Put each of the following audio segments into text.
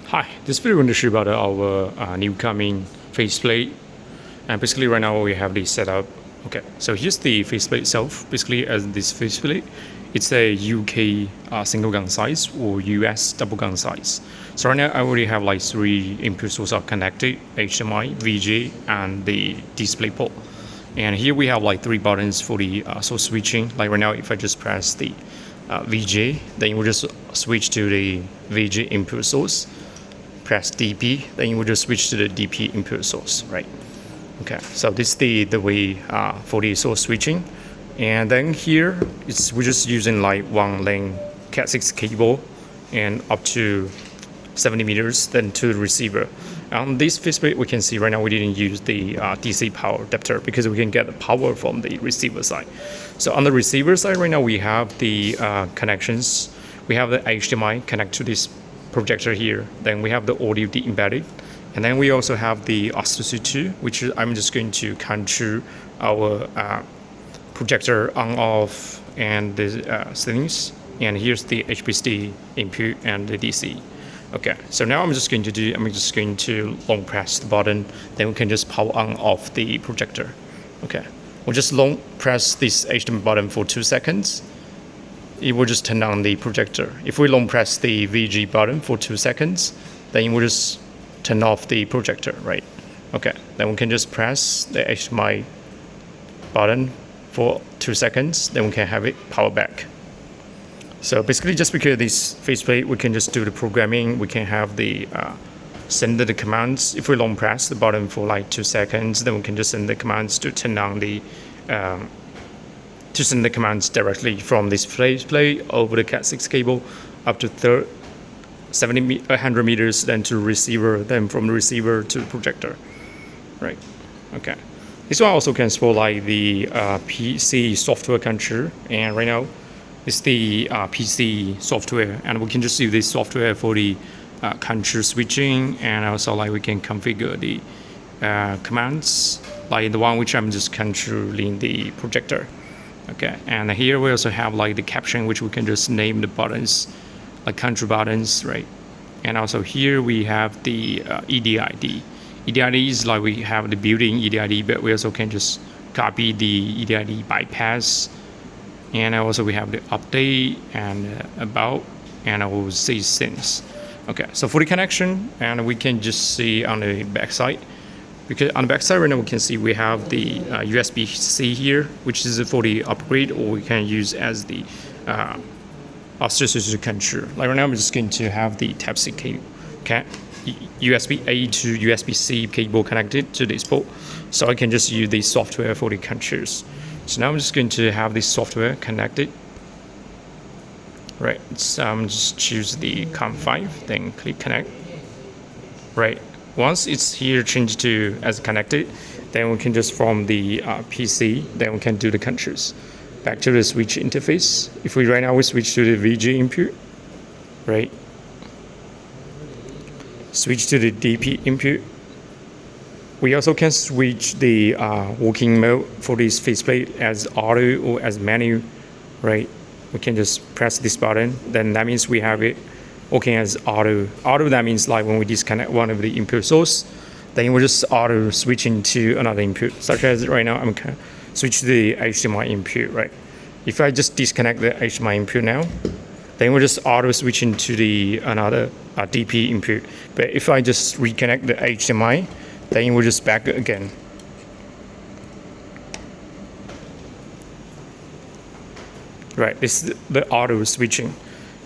Hi, this video is going to show about our new coming faceplate, and basically right now we have the setup. Okay, so here's the faceplate itself. Basically, as this faceplate, it's a UK single gun size or US double gun size. So right now I already have like 3 input sources are connected: HDMI, VGA, and the display port. And here we have like 3 buttons for the source switching. Like right now, if I just press the VGA, then you will just switch to the VGA input source. Press DP, then you will just switch to the DP input source, right? Okay, so this is the way for the source switching. And then here, we're just using like 1 lane Cat6 cable and up to 70 meters, then to the receiver. On this faceplate, we can see right now we didn't use the DC power adapter because we can get the power from the receiver side. So on the receiver side right now, we have the connections. We have the HDMI connect to this projector here. Then we have the audio embedded, and then we also have the oscillator, which I'm just going to control our projector on off and the settings. And here's the hdbaseT input and the DC. Okay, so now I'm just going to long press the button, then we can just power on off the projector. Okay, we'll just long press this HDMI button for 2 seconds. It will just turn on the projector. If we long press the VG button for 2 seconds, then it will just turn off the projector, right? Okay, then we can just press the HDMI button for 2 seconds, then we can have it power back. So basically, just because this faceplate, we can just do the programming. We can have the send the commands. If we long press the button for like 2 seconds, then we can just send the commands to turn on the to send the commands directly from this faceplate over the Cat6 cable up to 100 meters, then to receiver, then from the receiver to the projector, right? Okay. This one also can support like the PC software control, and right now it's the PC software, and we can just use this software for the control switching, and also like we can configure the commands, like the one which I'm just controlling the projector. Okay, and here we also have like the caption, which we can just name the buttons, like control buttons, right? And also here we have the EDID. EDID is like we have the built-in EDID, but we also can just copy the EDID bypass. And also we have the update and about, and I will see things. Okay, so for the connection, and we can just see on the back side. Because on the back side right now we can see we have the USB-C here, which is for the upgrade, or we can use as the oscillator control. Like right now I'm just going to have the Type-C cable, okay, USB-A to USB-C cable connected to this port, so I can just use the software for the controls. So now I'm just going to have this software connected. Right, so I'm just choose the COM5, then click connect. Right. Once it's here changed to as connected, then we can just from the PC, then we can do the controls. Back to the switch interface. If we right now we switch to the VG input, right? Switch to the DP input. We also can switch the working mode for this faceplate as auto or as menu, right? We can just press this button, then that means we have it working as auto. Auto, that means like when we disconnect one of the input source, then we'll just auto switching to another input, such as right now I'm going to switch to the HDMI input, right? If I just disconnect the HDMI input now, then we'll just auto switching to the another DP input. But if I just reconnect the HDMI, then we'll just back again. Right, this is the auto switching.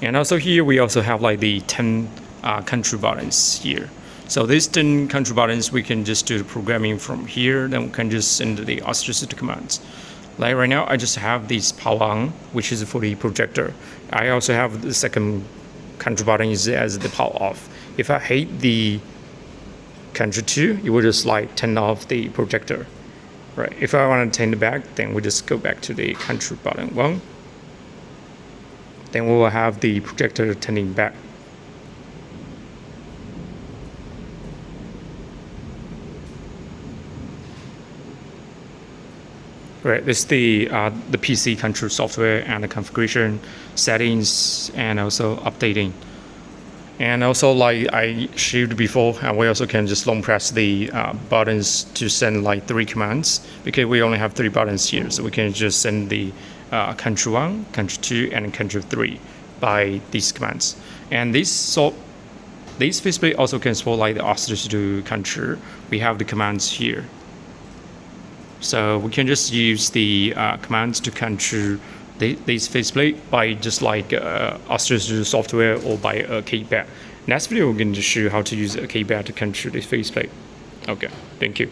And also here we also have like the 10 control buttons here. So these 10 control buttons, we can just do the programming from here, then we can just send the oscillator commands. Like right now, I just have this power on, which is for the projector. I also have the second control button is as the power off. If I hit the control 2, it will just like turn off the projector. Right, if I want to turn it back, then we just go back to the control button 1. Then we will have the projector turning back. Right, this is the PC control software and the configuration settings and also updating. And also, like I showed before, we also can just long press the buttons to send like 3 commands, because we only have 3 buttons here. So we can just send the country 1, country 2, and country 3 by these commands. And this faceplate also can support like the Australia to country. We have the commands here. So we can just use the commands to control this faceplate by just like Australia software or by a keypad. Next video, we're going to show you how to use a keypad to control this faceplate. Okay, thank you.